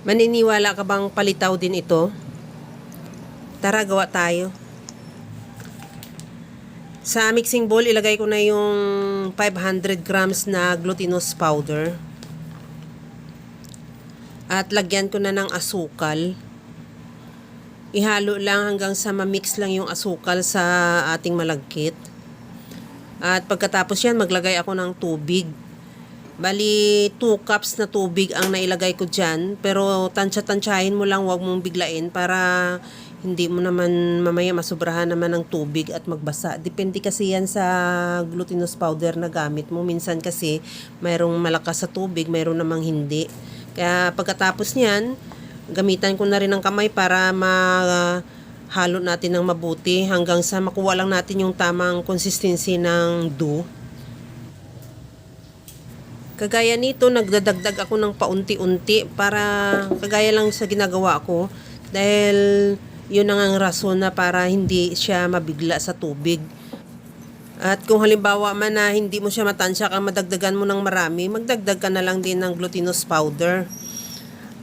Maniniwala ka bang palitaw din ito? Tara, gawa tayo. Sa mixing bowl, ilagay ko na yung 500 grams na glutinous powder. At lagyan ko na ng asukal. Ihalo lang hanggang sa ma-mix lang yung asukal sa ating malagkit. At pagkatapos yan, maglagay ako ng tubig. Bali, 2 cups na tubig ang nailagay ko dyan. Pero tansya-tansyahin mo lang, huwag mong biglain para hindi mo naman mamaya masubrahan naman ng tubig at magbasa. Depende kasi yan sa glutinous powder na gamit mo. Minsan kasi mayroong malakas sa tubig, mayroong namang hindi. Kaya pagkatapos niyan, gamitan ko na rin ng kamay para halo natin ng mabuti hanggang sa makuha lang natin yung tamang consistency ng dough. Kagaya nito, nagdadagdag ako ng paunti-unti para kagaya lang sa ginagawa ko dahil yun ang rason na para hindi siya mabigla sa tubig. At kung halimbawa man na hindi mo siya matansya kang madagdagan mo ng marami, magdagdag ka na lang din ng glutinous powder.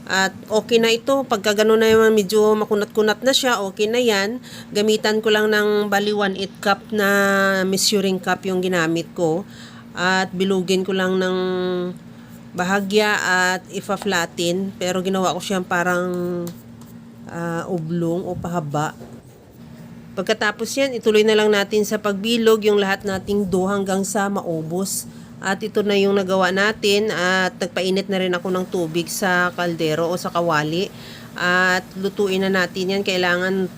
At okay na ito, pagka gano'n na yung medyo makunat-kunat na siya, okay na yan. Gamitan ko lang ng bali 1/8 cup na measuring cup yung ginamit ko. At bilugin ko lang ng bahagya at ipa-flatten. Pero ginawa ko siyang parang oblong o pahaba. Pagkatapos yan, ituloy na lang natin sa pagbilog yung lahat nating dough hanggang sa maubos. At ito na yung nagawa natin at nagpainit na rin ako ng tubig sa kaldero o sa kawali. At lutuin na natin yan. Kailangan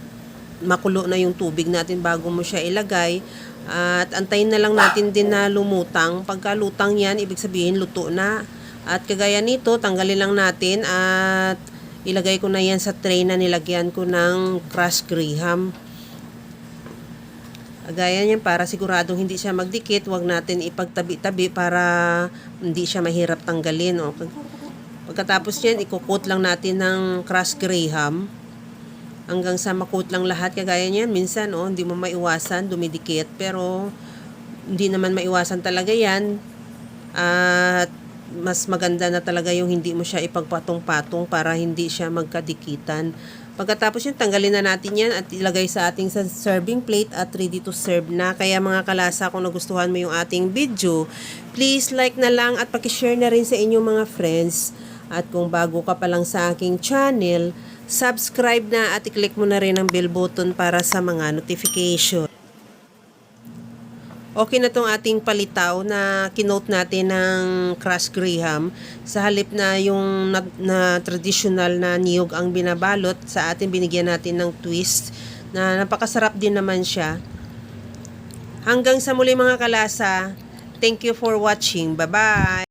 makulo na yung tubig natin bago mo siya ilagay. At antayin na lang natin din na lumutang. Pagka lutang yan, ibig sabihin luto na. At kagaya nito, tanggalin lang natin at ilagay ko na yan sa tray na nilagyan ko ng crushed graham. Gaya niyan para siguradong hindi siya magdikit, wag natin ipagtabi-tabi para hindi siya mahirap tanggalin. O, pagkatapos niyan, ikukot lang natin ng crushed graham hanggang sa makut lang lahat. Kagaya niyan, minsan hindi mo maiwasan, dumidikit, pero hindi naman maiwasan talaga yan. At mas maganda na talaga yung hindi mo siya ipagpatong-patong para hindi siya magkadikitan. Pagkatapos yun, tanggalin na natin yan at ilagay sa ating serving plate at ready to serve na. Kaya mga kalasa, kung nagustuhan mo yung ating video, please like na lang at pakishare na rin sa inyong mga friends. At kung bago ka pa lang sa aking channel, subscribe na at i-click mo na rin ang bell button para sa mga notification. Okay na tong ating palitaw na kinote natin ng crushed graham. Sa halip na yung na traditional na niyog ang binabalot, sa atin binigyan natin ng twist na napakasarap din naman siya. Hanggang sa muli mga kalasa, thank you for watching. Bye-bye!